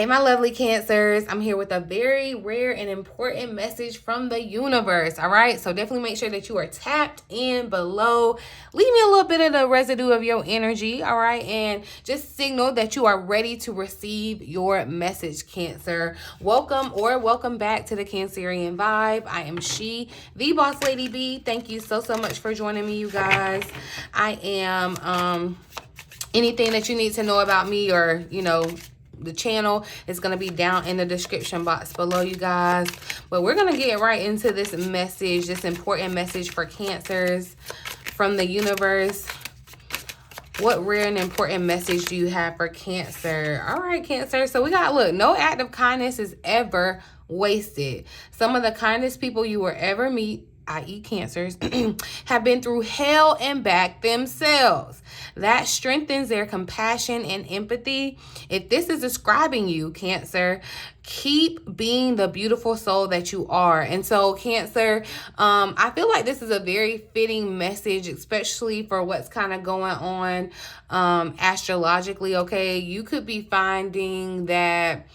Hey, my lovely Cancers, I'm here with a very rare and important message from the universe, all right? So definitely make sure that you are tapped in below. Leave me a little bit of the residue of your energy, all right? And just signal that you are ready to receive your message, Cancer. Welcome back to the Cancerian Vibe. I am she, the Boss Lady B. Thank you so much for joining me, you guys. I am, anything that you need to know about me or, the channel is going to be down in the description box below, you guys. But we're going to get right into this message, this important message for Cancers from the universe. What rare and important message do you have for Cancer? All right, Cancer. So we got, look, no act of kindness is ever wasted. Some of the kindest people you will ever meet, i.e. Cancers, have been through hell and back themselves. That strengthens their compassion and empathy. If this is describing you, Cancer, keep being the beautiful soul that you are. And so, Cancer, I feel like this is a very fitting message, especially for what's kind of going on astrologically, okay? You could be finding that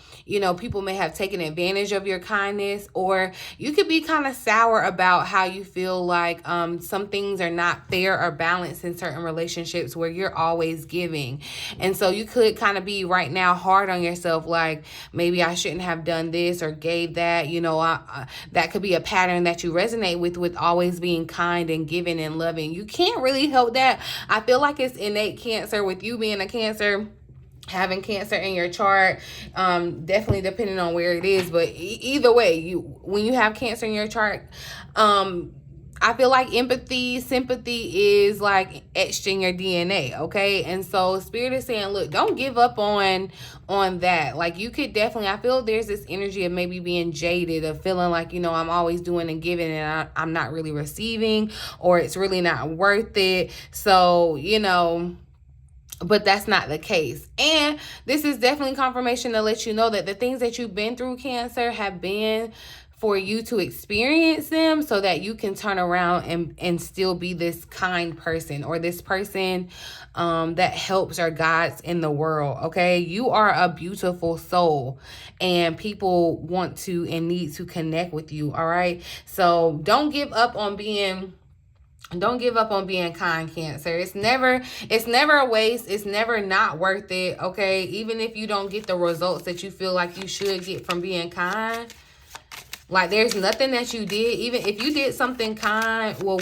people may have taken advantage of your kindness, or you could be kind of sour about how you feel like some things are not fair or balanced in certain relationships where you're always giving. And so you could kind of be right now hard on yourself, like maybe I shouldn't have done this or gave that. That could be a pattern that you resonate with always being kind and giving and loving. You can't really help that. I feel like it's innate, Cancer, with you being a Cancer, having Cancer in your chart, definitely depending on where it is, but either way, when you have Cancer in your chart, I feel like empathy, sympathy is like etched in your DNA, okay? And so Spirit is saying, look, don't give up on that. Like, you could definitely, I feel there's this energy of maybe being jaded, of feeling like, I'm always doing and giving and I'm not really receiving, or it's really not worth it. So, but that's not the case. And this is definitely confirmation to let you know that the things that you've been through, Cancer, have been for you to experience them so that you can turn around and still be this kind person, or this person that helps or guides in the world, okay? You are a beautiful soul and people want to and need to connect with you, all right? So don't give up on being kind, Cancer. It's never a waste. It's never not worth it, okay? Even if you don't get the results that you feel like you should get from being kind. Like, there's nothing that you did, even if you did something kind. Well,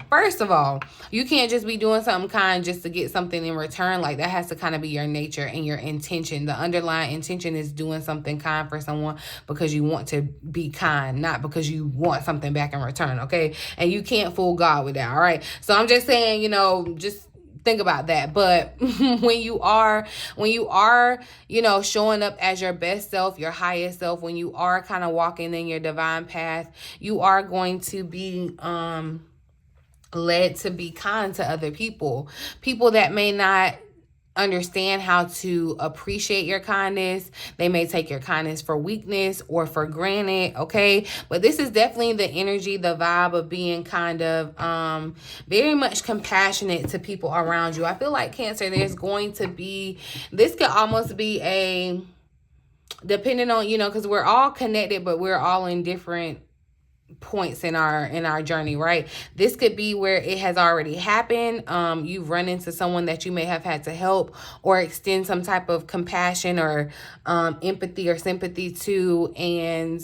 first of all, you can't just be doing something kind just to get something in return. Like, that has to kind of be your nature and your intention. The underlying intention is doing something kind for someone because you want to be kind, not because you want something back in return, okay? And you can't fool God with that, all right? So I'm just saying, just think about that. But when you are, showing up as your best self, your highest self, when you are kind of walking in your divine path, you are going to be led to be kind to other people that may not understand how to appreciate your kindness. They may take your kindness for weakness or for granted, okay? But this is definitely the energy, the vibe of being kind of very much compassionate to people around you. I feel like, Cancer, there's going to be, this could almost be a, depending on, because we're all connected, but we're all in different points in our journey, right? This could be where it has already happened. You've run into someone that you may have had to help or extend some type of compassion or empathy or sympathy to, and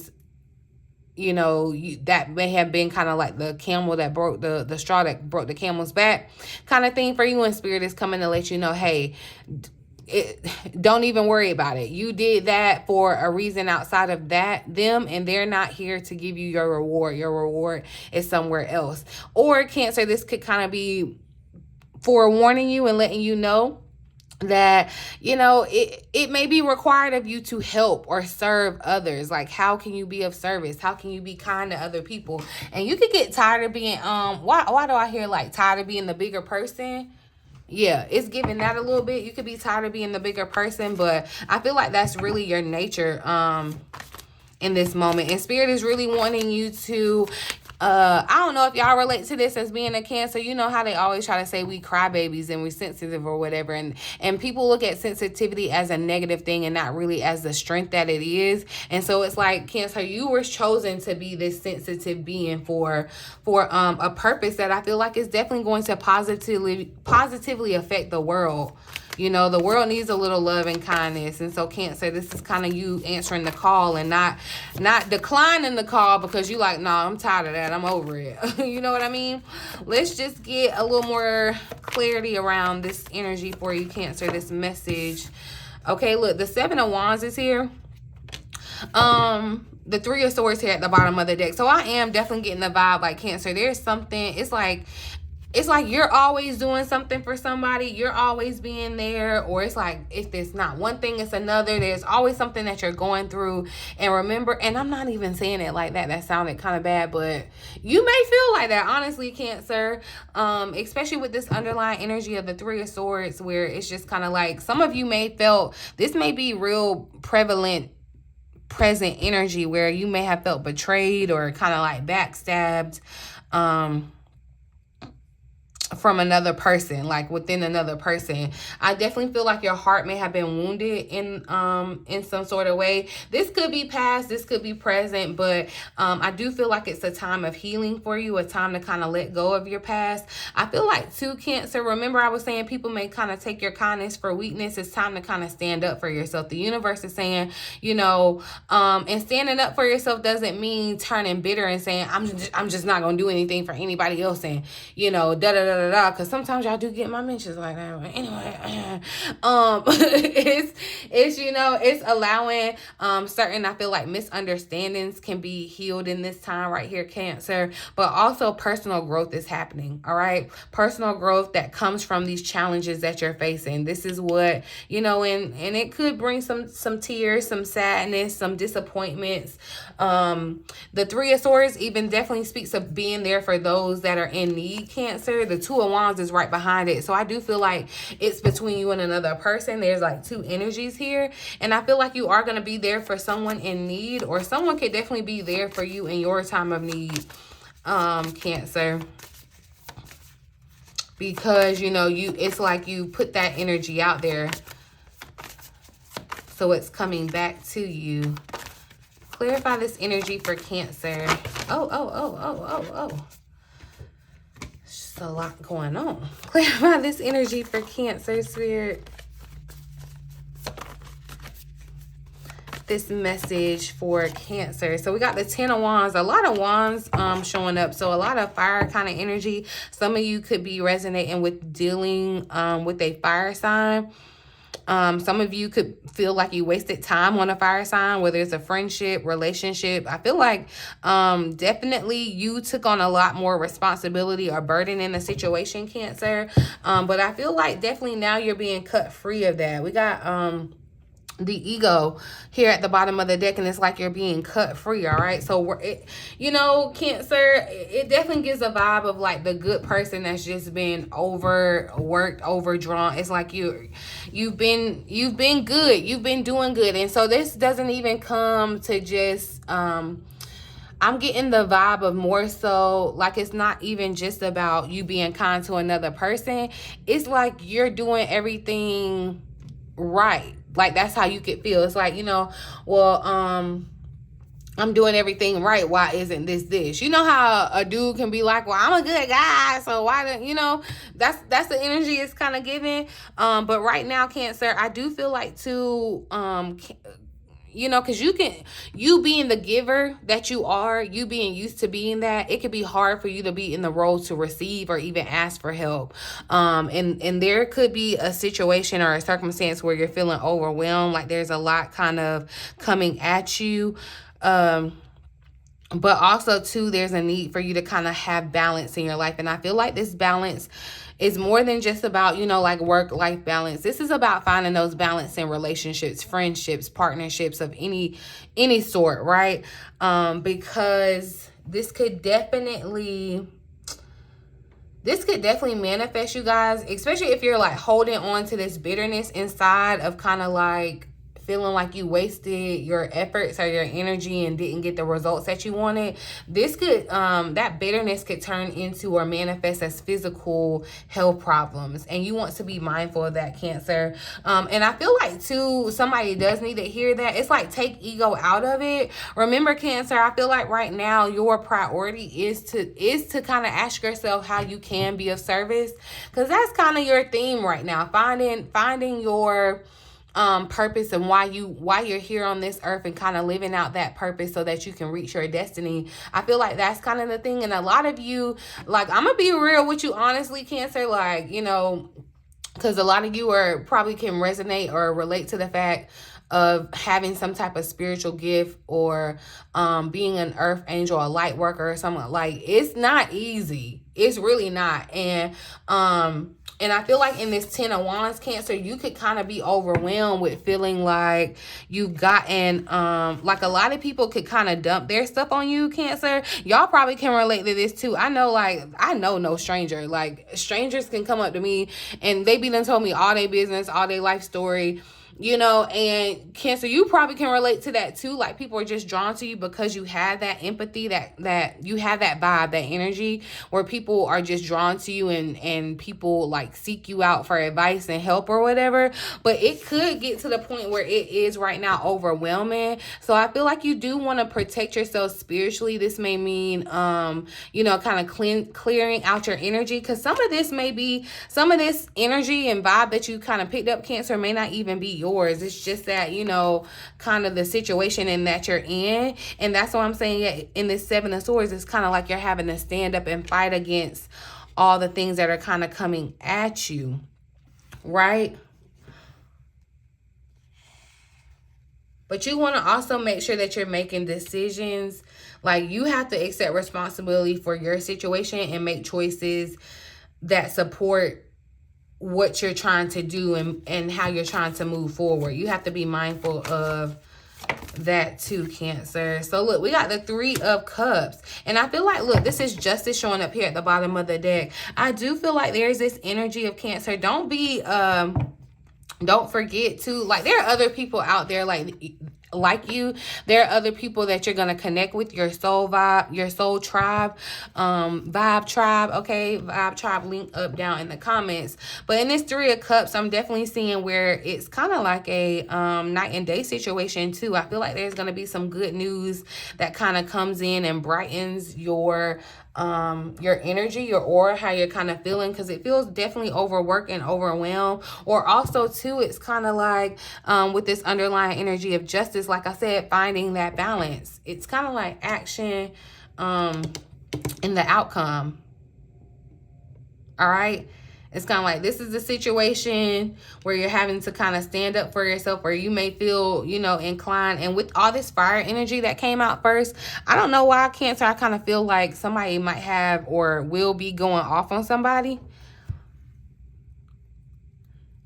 that may have been kind of like the camel that broke the straw that broke the camel's back kind of thing for you. And Spirit is coming to let you know, hey, don't even worry about it. You did that for a reason outside of them, and they're not here to give you your reward. Your reward is somewhere else. Or, Cancer, this could kind of be forewarning you and letting you know that, it may be required of you to help or serve others. Like, how can you be of service? How can you be kind to other people? And you could get tired of being, why do I hear like tired of being the bigger person? Yeah, it's giving that a little bit. You could be tired of being the bigger person, but I feel like that's really your nature in this moment. And Spirit is really wanting you to I don't know if y'all relate to this as being a Cancer. You know how they always try to say we crybabies and we're sensitive or whatever, and people look at sensitivity as a negative thing and not really as the strength that it is. And so it's like, Cancer, you were chosen to be this sensitive being for a purpose that I feel like is definitely going to positively affect the world. You know, the world needs a little love and kindness. And so, Cancer, this is kind of you answering the call and not declining the call because you like, nah, I'm tired of that. I'm over it. You know what I mean? Let's just get a little more clarity around this energy for you, Cancer, this message. Okay, look, the 7 of Wands is here. The 3 of Swords here at the bottom of the deck. So I am definitely getting the vibe like, Cancer, there's something, it's like you're always doing something for somebody. You're always being there. Or it's like, if it's not one thing, it's another. There's always something that you're going through. And remember, and I'm not even saying it like that. That sounded kind of bad, but you may feel like that, honestly, Cancer. Especially with this underlying energy of the 3 of Swords, where it's just kind of like, some of you may felt, this may be real prevalent present energy where you may have felt betrayed or kind of like backstabbed, from another person, like within another person. I definitely feel like your heart may have been wounded in some sort of way. This could be past, this could be present, but I do feel like it's a time of healing for you, a time to kind of let go of your past. I feel like too, Cancer, remember I was saying people may kind of take your kindness for weakness. It's time to kind of stand up for yourself. The universe is saying, you know, and standing up for yourself doesn't mean turning bitter and saying, I'm just not gonna do anything for anybody else, and you know, because sometimes y'all do get my mentions like that. But anyway, it's you know, it's allowing certain, I feel like, misunderstandings can be healed in this time right here, Cancer. But also personal growth is happening. All right, personal growth that comes from these challenges that you're facing. This is what, you know, and it could bring some tears, some sadness, some disappointments. The 3 of Swords even definitely speaks of being there for those that are in need, Cancer. The 2 of Wands is right behind it. So I do feel like it's between you and another person. There's like 2 energies here. And I feel like you are going to be there for someone in need, or someone could definitely be there for you in your time of need, Cancer. Because, you know, it's like you put that energy out there, so it's coming back to you. Clarify this energy for Cancer. Oh. There's a lot going on. Clarify this energy for Cancer, Spirit. This message for Cancer. So we got the 10 of Wands. A lot of Wands showing up. So a lot of fire kind of energy. Some of you could be resonating with dealing with a fire sign. Some of you could feel like you wasted time on a fire sign, whether it's a friendship, relationship. I feel like definitely you took on a lot more responsibility or burden in the situation, Cancer. But I feel like definitely now you're being cut free of that. We got the ego here at the bottom of the deck, and it's like you're being cut free. All right, so you know, Cancer, it definitely gives a vibe of like the good person that's just been overworked, overdrawn. It's like you've been good, you've been doing good. And so this doesn't even come to just I'm getting the vibe of more so like it's not even just about you being kind to another person. It's like you're doing everything right. Like, that's how you could feel. It's like, you know, well, I'm doing everything right. Why isn't this? You know how a dude can be like, well, I'm a good guy, so why don't, you know, that's the energy it's kind of giving. But right now, Cancer, I do feel like too, you know, because you being the giver that you are, you being used to being that, it could be hard for you to be in the role to receive or even ask for help. And there could be a situation or a circumstance where you're feeling overwhelmed, like there's a lot kind of coming at you. But also too, there's a need for you to kind of have balance in your life. And I feel like this balance is more than just about, you know, like work-life balance. This is about finding those balance in relationships, friendships, partnerships of any sort, right? Because this could definitely manifest, you guys, especially if you're like holding on to this bitterness inside of kind of like feeling like you wasted your efforts or your energy and didn't get the results that you wanted, this could, that bitterness could turn into or manifest as physical health problems. And you want to be mindful of that, Cancer. And I feel like too, somebody does need to hear that. It's like, take ego out of it. Remember, Cancer, I feel like right now your priority is to kind of ask yourself how you can be of service, because that's kind of your theme right now, finding your purpose and why you're here on this earth, and kind of living out that purpose so that you can reach your destiny. I feel like that's kind of the thing. And a lot of you, like, I'm gonna be real with you honestly, Cancer, like, you know, because a lot of you probably can resonate or relate to the fact of having some type of spiritual gift, or being an earth angel, a light worker, or something. Like, it's not easy. It's really not. And I feel like in this 10 of Wands, Cancer, you could kind of be overwhelmed with feeling like you've gotten, like a lot of people could kind of dump their stuff on you, Cancer. Y'all probably can relate to this too. I know no stranger. Like, strangers can come up to me and they be done told me all their business, all their life story. You know, and Cancer, you probably can relate to that too. Like, people are just drawn to you because you have that empathy, that you have that vibe, that energy where people are just drawn to you, and people like seek you out for advice and help or whatever. But it could get to the point where it is right now overwhelming. So I feel like you do want to protect yourself spiritually. This may mean, you know, kind of clearing out your energy, because some of this energy and vibe that you kind of picked up, Cancer, may not even be yours. It's just that, you know, kind of the situation in that you're in. And that's why I'm saying in this 7 of Swords, it's kind of like you're having to stand up and fight against all the things that are kind of coming at you, right? But you want to also make sure that you're making decisions. Like, you have to accept responsibility for your situation and make choices that support what you're trying to do and how you're trying to move forward. You have to be mindful of that too, Cancer. So look, we got the 3 of Cups, and I feel like, look, this is justice showing up here at the bottom of the deck. I do feel like there's this energy of Cancer. Don't forget to, like, there are other people out there like you. There are other people that you're going to connect with, your soul vibe, your soul tribe, vibe tribe. Okay, vibe tribe, link up down in the comments. But in this 3 of Cups, I'm definitely seeing where it's kind of like a night and day situation too. I feel like there's going to be some good news that kind of comes in and brightens your energy, your aura, how you're kind of feeling, because it feels definitely overworked and overwhelmed. Or also too, it's kind of like with this underlying energy of justice, like I said, finding that balance. It's kind of like action in the outcome. All right. It's kind of like, this is a situation where you're having to kind of stand up for yourself, or you may feel, you know, inclined. And with all this fire energy that came out first, I don't know why, Cancer, I kind of feel like somebody might have or will be going off on somebody.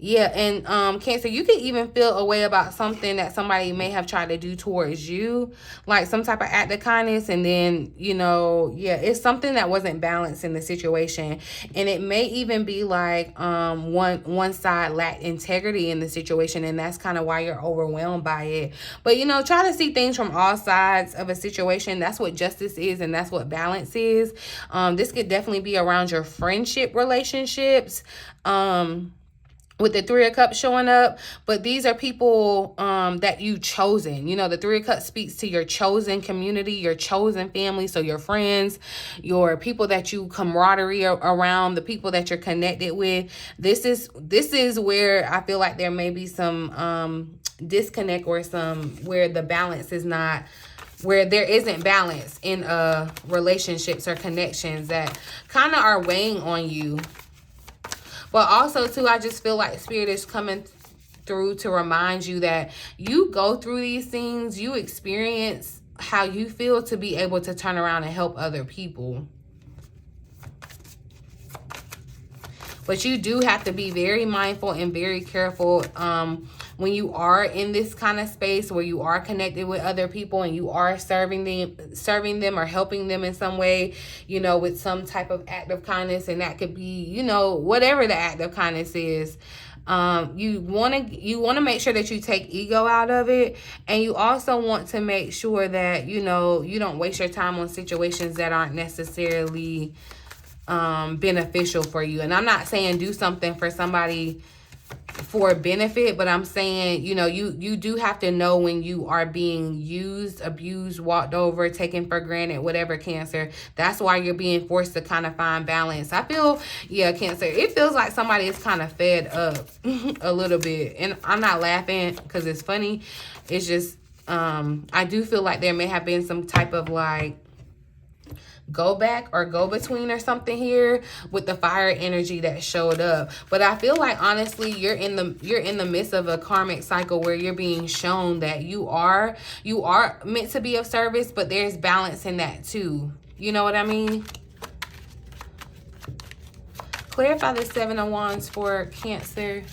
Yeah, and Cancer, you could even feel a way about something that somebody may have tried to do towards you, like some type of act of kindness, and then, you know, yeah, it's something that wasn't balanced in the situation. And it may even be like one side lacked integrity in the situation, and that's kind of why you're overwhelmed by it. But, you know, try to see things from all sides of a situation. That's what justice is, and that's what balance is. This could definitely be around your friendship relationships, with the 3 of Cups showing up. But these are people that you've chosen. You know, the 3 of Cups speaks to your chosen community, your chosen family. So your friends, your people that you camaraderie around, the people that you're connected with. This is where I feel like there may be some disconnect, or where the balance is not, where there isn't balance in relationships or connections that kind of are weighing on you. But also, too, I just feel like Spirit is coming through to remind you that you go through these things, you experience how you feel to be able to turn around and help other people. But you do have to be very mindful and very careful when you are in this kind of space where you are connected with other people and you are serving them or helping them in some way, you know, with some type of act of kindness. And that could be, you know, whatever the act of kindness is. You want to make sure that you take ego out of it, and you also want to make sure that, you know, you don't waste your time on situations that aren't necessarily beneficial for you. And I'm not saying do something for somebody for benefit, but I'm saying, you know, you do have to know when you are being used, abused, walked over, taken for granted, whatever, Cancer. That's why you're being forced to kind of find balance. I feel, yeah, Cancer, it feels like somebody is kind of fed up a little bit. And I'm not laughing because it's funny. It's just, I do feel like there may have been some type of like go back or go between or something here with the fire energy that showed up. But I feel like, honestly, you're in the midst of a karmic cycle where you're being shown that you are meant to be of service, but there's balance in that too. You know what I mean? Clarify the Seven of Wands for Cancer.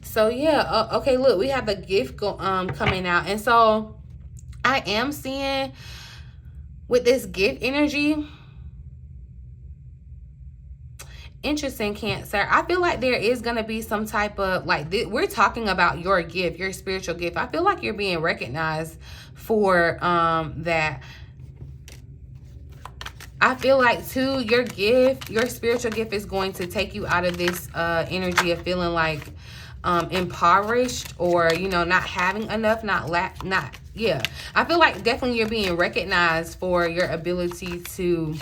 So yeah, okay, look, we have the gift coming out. And so I am seeing with this gift energy, interesting, Cancer. I feel like there is going to be some type of, like, we're talking about your gift, your spiritual gift. I feel like you're being recognized for that. I feel like too, your gift, your spiritual gift is going to take you out of this energy of feeling like impoverished, or, you know, not having enough, yeah. I feel like definitely you're being recognized for your ability to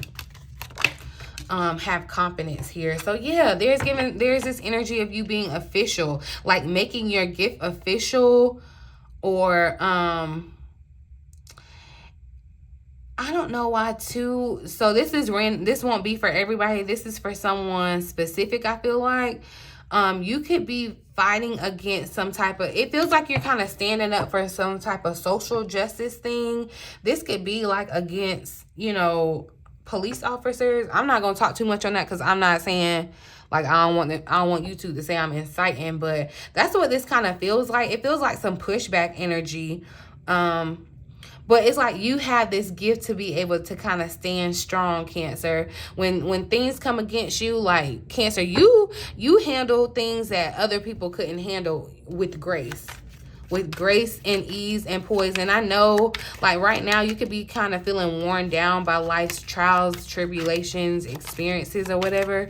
have confidence here. So yeah, there's this energy of you being official, like making your gift official, or I don't know why too. So this won't be for everybody. This is for someone specific, I feel like. You could be fighting against some type of, it feels like you're kind of standing up for some type of social justice thing. This could be like against, you know, police officers. I'm not going to talk too much on that because I'm not saying, like, I don't want YouTube to say I'm inciting, but that's what this kind of feels like. It feels like some pushback energy. But it's like you have this gift to be able to kind of stand strong, Cancer. When things come against you, like, Cancer, you handle things that other people couldn't handle with grace. With grace and ease and poise. And I know, like, right now you could be kind of feeling worn down by life's trials, tribulations, experiences, or whatever.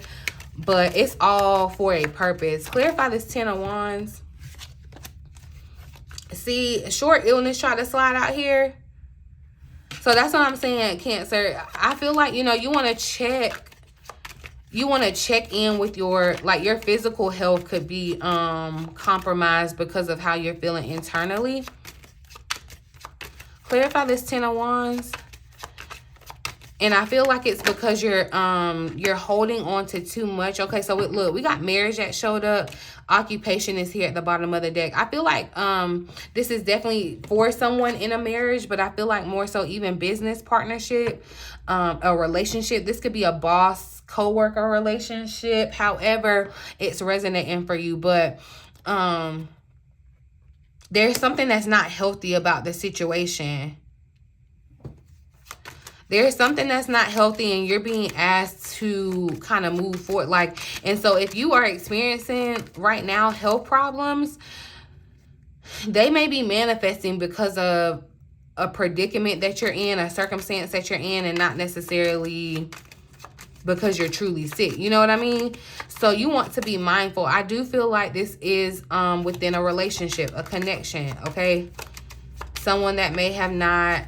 But it's all for a purpose. Clarify this Ten of Wands. See, short illness tried to slide out here. So that's what I'm saying, Cancer. I feel like, you know, you want to check in with your physical health could be compromised because of how you're feeling internally. Clarify this Ten of Wands. And I feel like it's because you're holding on to too much. Okay, so look, we got marriage that showed up. Occupation is here at the bottom of the deck. I feel like this is definitely for someone in a marriage, but I feel like more so even business partnership, a relationship. This could be a boss co-worker relationship, however it's resonating for you. But there's something that's not healthy about the situation. There's something that's not healthy, and you're being asked to kind of move forward. Like, and so if you are experiencing right now health problems, they may be manifesting because of a predicament that you're in, a circumstance that you're in, and not necessarily because you're truly sick. You know what I mean? So you want to be mindful. I do feel like this is within a relationship, a connection, okay? Someone that may have not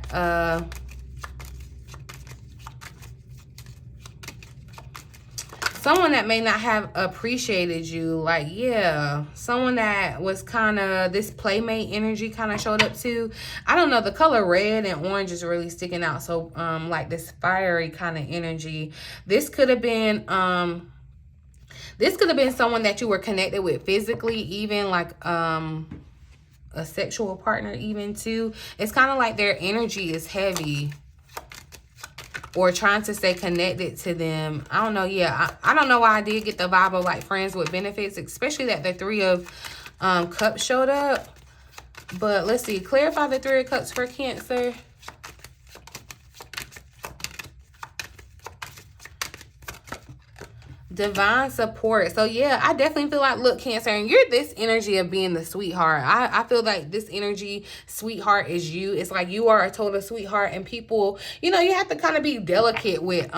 someone that may not have appreciated you. Like, yeah, someone that was kind of, this playmate energy kind of showed up too. I don't know, the color red and orange is really sticking out. So like this fiery kind of energy. This could have been someone that you were connected with physically, even like a sexual partner even too. It's kind of like their energy is heavy, or trying to stay connected to them. I don't know. Yeah, I don't know why I did get the vibe of like friends with benefits, especially that the Three of Cups showed up. But let's see. Clarify the Three of Cups for Cancer. divine support. So yeah, I definitely feel like, look, Cancer, and you're this energy of being the sweetheart. I feel like this energy, sweetheart, is you. It's like you are a total sweetheart, and people, you know, you have to kind of be delicate with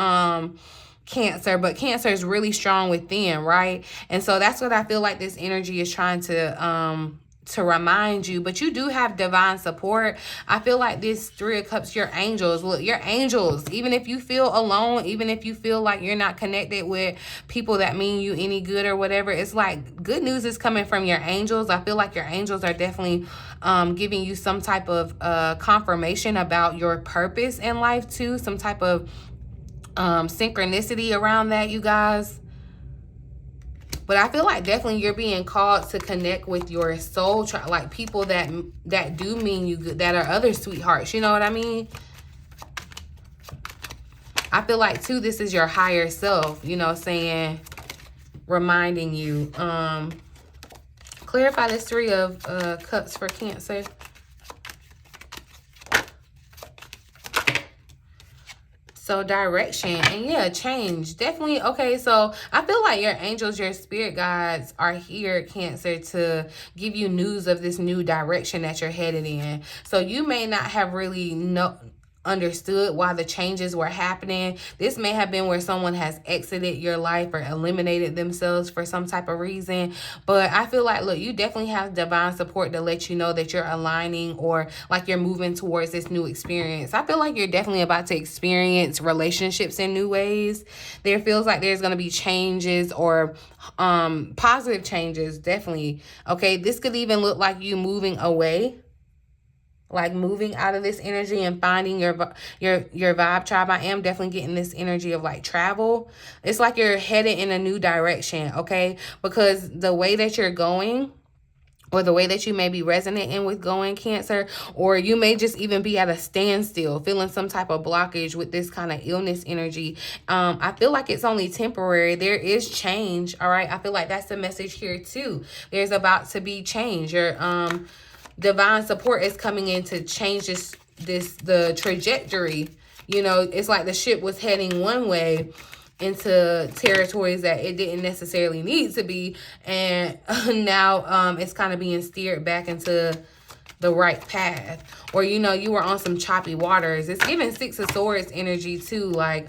Cancer, but Cancer is really strong within, right? And so that's what I feel like this energy is trying to remind you. But you do have divine support. I feel like this Three of Cups, your angels, look, your angels, even if you feel alone, even if you feel like you're not connected with people that mean you any good or whatever, it's like good news is coming from your angels. I feel like your angels are definitely giving you some type of confirmation about your purpose in life too, some type of synchronicity around that, you guys. But I feel like definitely you're being called to connect with your soul, like people that do mean you good, that are other sweethearts. You know what I mean? I feel like too, this is your higher self, you know, saying, reminding you. Clarify this Three of Cups for Cancer. So direction, and yeah, change, definitely. Okay, so I feel like your angels, your spirit guides are here, Cancer, to give you news of this new direction that you're headed in. So you may not have really understood why the changes were happening. This may have been where someone has exited your life or eliminated themselves for some type of reason. But I feel like, look, you definitely have divine support to let you know that you're aligning, or like you're moving towards this new experience. I feel like you're definitely about to experience relationships in new ways. There feels like there's going to be changes, or positive changes, definitely. Okay, this could even look like you moving away, like moving out of this energy and finding your vibe tribe. I am definitely getting this energy of like travel. It's like you're headed in a new direction, okay? Because the way that you're going, or the way that you may be resonating with going, Cancer, or you may just even be at a standstill, feeling some type of blockage with this kind of illness energy. I feel like it's only temporary. There is change, all right? I feel like that's the message here too. There's about to be change. Your divine support is coming in to change the trajectory. You know, it's like the ship was heading one way into territories that it didn't necessarily need to be, and now it's kind of being steered back into the right path. Or, you know, you were on some choppy waters. It's giving Six of Swords energy too, like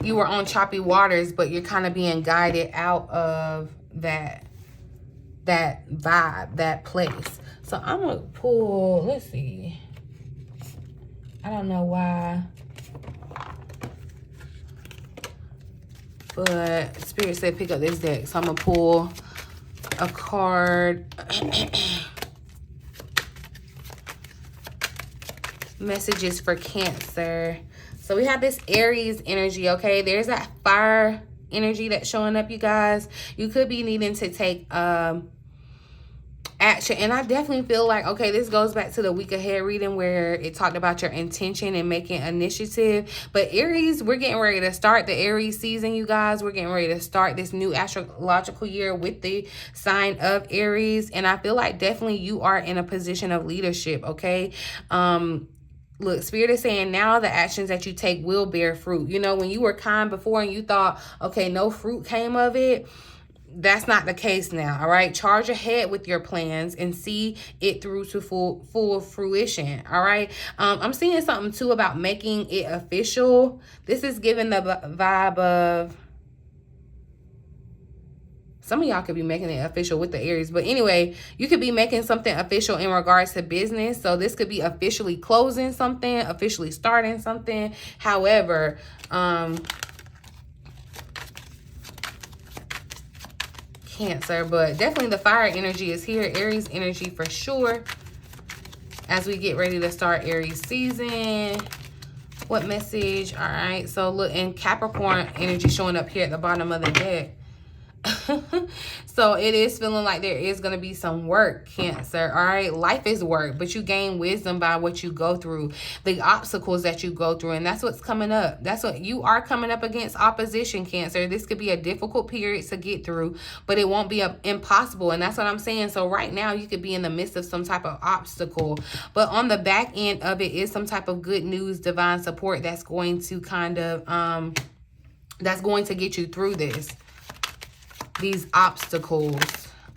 you were on choppy waters, but you're kind of being guided out of that vibe, that place. So I'm gonna pull, let's see, I don't know why, but Spirit said pick up this deck. So I'm gonna pull a card. Messages for Cancer. So we have this Aries energy, okay? There's that fire energy that's showing up, you guys. You could be needing to take action, and I definitely feel like, okay, this goes back to the week ahead reading where it talked about your intention and making initiative. But Aries, we're getting ready to start the Aries season, you guys. We're getting ready to start this new astrological year with the sign of Aries, and I feel like definitely you are in a position of leadership, okay? Look, Spirit is saying now the actions that you take will bear fruit. You know, when you were kind before and you thought, okay, no fruit came of it, that's not the case now, all right? Charge ahead with your plans and see it through to full fruition, all right? I'm seeing something too about making it official. This is giving the vibe of, some of y'all could be making it official with the Aries. But anyway, you could be making something official in regards to business. So this could be officially closing something, officially starting something. However, Cancer, but definitely the fire energy is here. Aries energy for sure. As we get ready to start Aries season. What message? All right. So look, in Capricorn energy showing up here at the bottom of the deck. So it is feeling like there is going to be some work, Cancer, all right? Life is work, but you gain wisdom by what you go through, the obstacles that you go through, and that's what's coming up. That's what you are coming up against, opposition, Cancer. This could be a difficult period to get through, but it won't be impossible, and that's what I'm saying. So right now you could be in the midst of some type of obstacle, but on the back end of it is some type of good news, divine support that's going to kind of that's going to get you through these obstacles.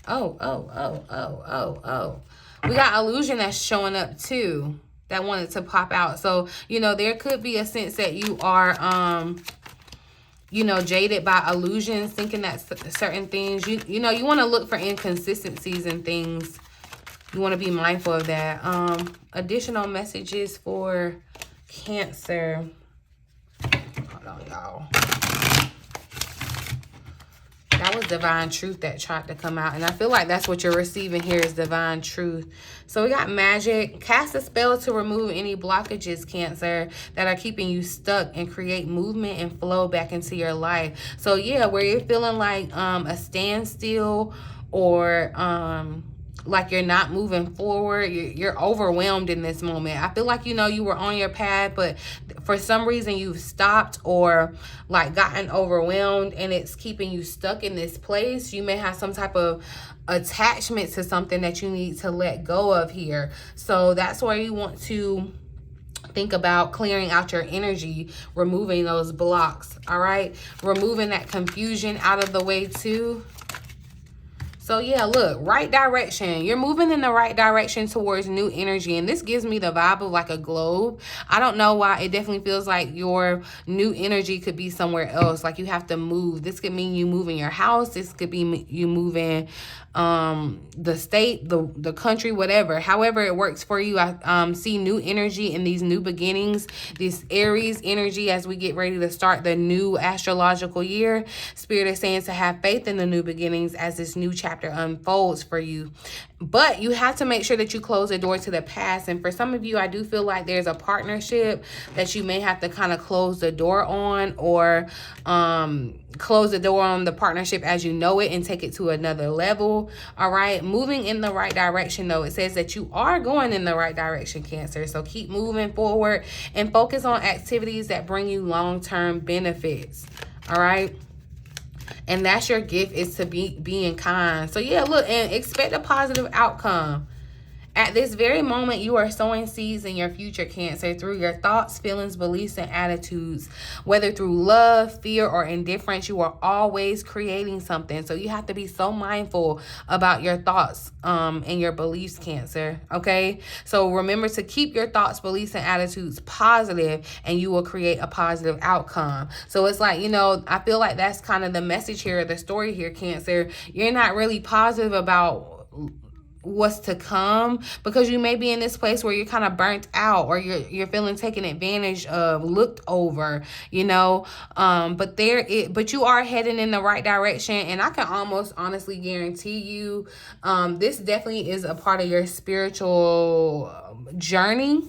Oh. We got illusion that's showing up too, that wanted to pop out. So, you know, there could be a sense that you are, you know, jaded by illusions, thinking that certain things, you know, you want to look for inconsistencies in things. You want to be mindful of that. Additional messages for Cancer. Hold on, y'all. That was divine truth that tried to come out. And I feel like that's what you're receiving here is divine truth. So we got magic. Cast a spell to remove any blockages, Cancer, that are keeping you stuck, and create movement and flow back into your life. So yeah, where you're feeling like a standstill, or like you're not moving forward, you're overwhelmed in this moment. I feel like, you know, you were on your path, but for some reason you've stopped, or like gotten overwhelmed, and it's keeping you stuck in this place. You may have some type of attachment to something that you need to let go of here. So that's why you want to think about clearing out your energy, removing those blocks. All right, removing that confusion out of the way too. So yeah, look, right direction. You're moving in the right direction towards new energy. And this gives me the vibe of like a globe. I don't know why. It definitely feels like your new energy could be somewhere else. Like you have to move. This could mean you moving your house. This could be you moving the state, the country, whatever. However it works for you. I see new energy in these new beginnings. This Aries energy as we get ready to start the new astrological year. Spirit is saying to have faith in the new beginnings as this new chapter unfolds for you. But you have to make sure that you close the door to the past. And for some of you, I do feel like there's a partnership that you may have to kind of close the door on, or close the door on the partnership as you know it and take it to another level. All right, moving in the right direction though. It says that you are going in the right direction, Cancer. So keep moving forward and focus on activities that bring you long-term benefits. All right. And that's your gift, is to be being kind. So yeah, look, and expect a positive outcome. At this very moment, you are sowing seeds in your future, Cancer, through your thoughts, feelings, beliefs, and attitudes. Whether through love, fear, or indifference, you are always creating something. So you have to be so mindful about your thoughts and your beliefs, Cancer, okay? So remember to keep your thoughts, beliefs, and attitudes positive, and you will create a positive outcome. So it's like, you know, I feel like that's kind of the message here, the story here, Cancer. You're not really positive about what's to come, because you may be in this place where you're kind of burnt out, or you're feeling taken advantage of, looked over, you know, but you are heading in the right direction. And I can almost honestly guarantee you this definitely is a part of your spiritual journey,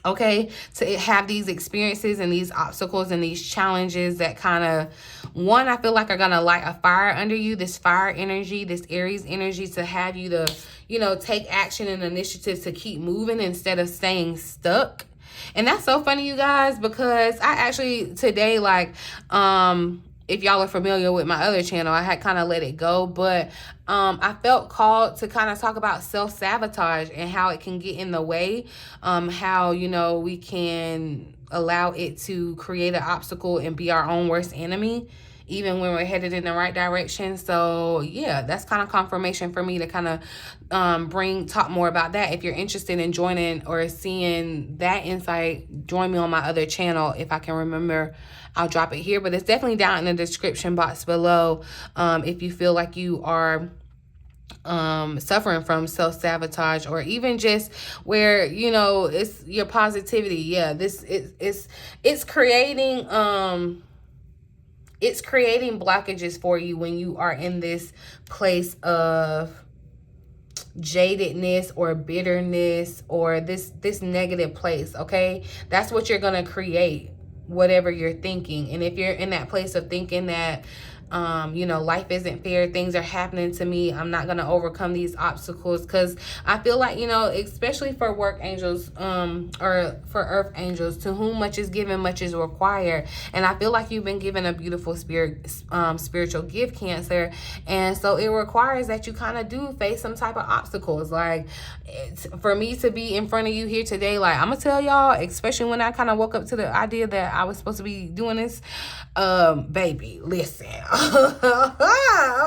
okay, to have these experiences and these obstacles and these challenges that kind of, one, I feel like are going to light a fire under you, this fire energy, this Aries energy, to have you to, you know, take action and initiative to keep moving instead of staying stuck. And that's so funny, you guys, because I actually today, like, if y'all are familiar with my other channel, I had kind of let it go, but I felt called to kind of talk about self-sabotage and how it can get in the way, how, you know, we can allow it to create an obstacle and be our own worst enemy, even when we're headed in the right direction. So yeah, that's kind of confirmation for me to kind of talk more about that. If you're interested in joining or seeing that insight, join me on my other channel. If I can remember, I'll drop it here, but it's definitely down in the description box below. If you feel like you are suffering from self-sabotage, or even just where, you know, it's your positivity. Yeah, it's creating blockages for you when you are in this place of jadedness or bitterness, or this negative place, okay? That's what you're going to create, whatever you're thinking. And if you're in that place of thinking that you know, life isn't fair. Things are happening to me. I'm not going to overcome these obstacles, because I feel like, you know, especially for work angels, or for earth angels, to whom much is given, much is required. And I feel like you've been given a beautiful spiritual gift, Cancer. And so it requires that you kind of do face some type of obstacles. Like, for me to be in front of you here today, like, I'm gonna tell y'all, especially when I kind of woke up to the idea that I was supposed to be doing this, baby, listen.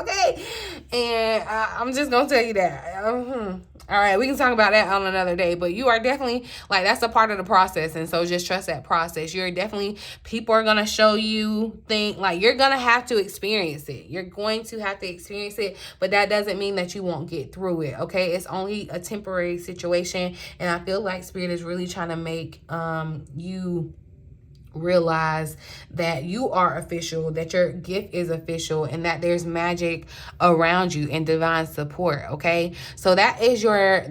Okay, and I'm just gonna tell you that. All right, we can talk about that on another day, but you are definitely, like, that's a part of the process. And so just trust that process. You're definitely, people are gonna show you things, like, you're gonna have to experience it. You're going to have to experience it, but that doesn't mean that you won't get through it. Okay, it's only a temporary situation, and I feel like Spirit is really trying to make you realize that you are official, that your gift is official, and that there's magic around you and divine support. Okay, so that is your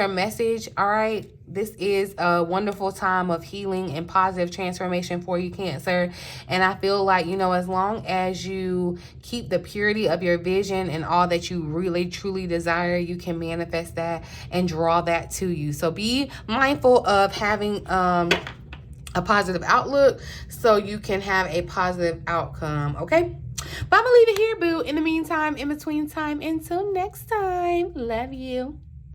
message. All right, this is a wonderful time of healing and positive transformation for you, Cancer. And I feel like, you know, as long as you keep the purity of your vision and all that you really truly desire, you can manifest that and draw that to you. So be mindful of having a positive outlook so you can have a positive outcome. Okay, but I'm gonna leave it here, boo. In the meantime, in between time, until next time, love you.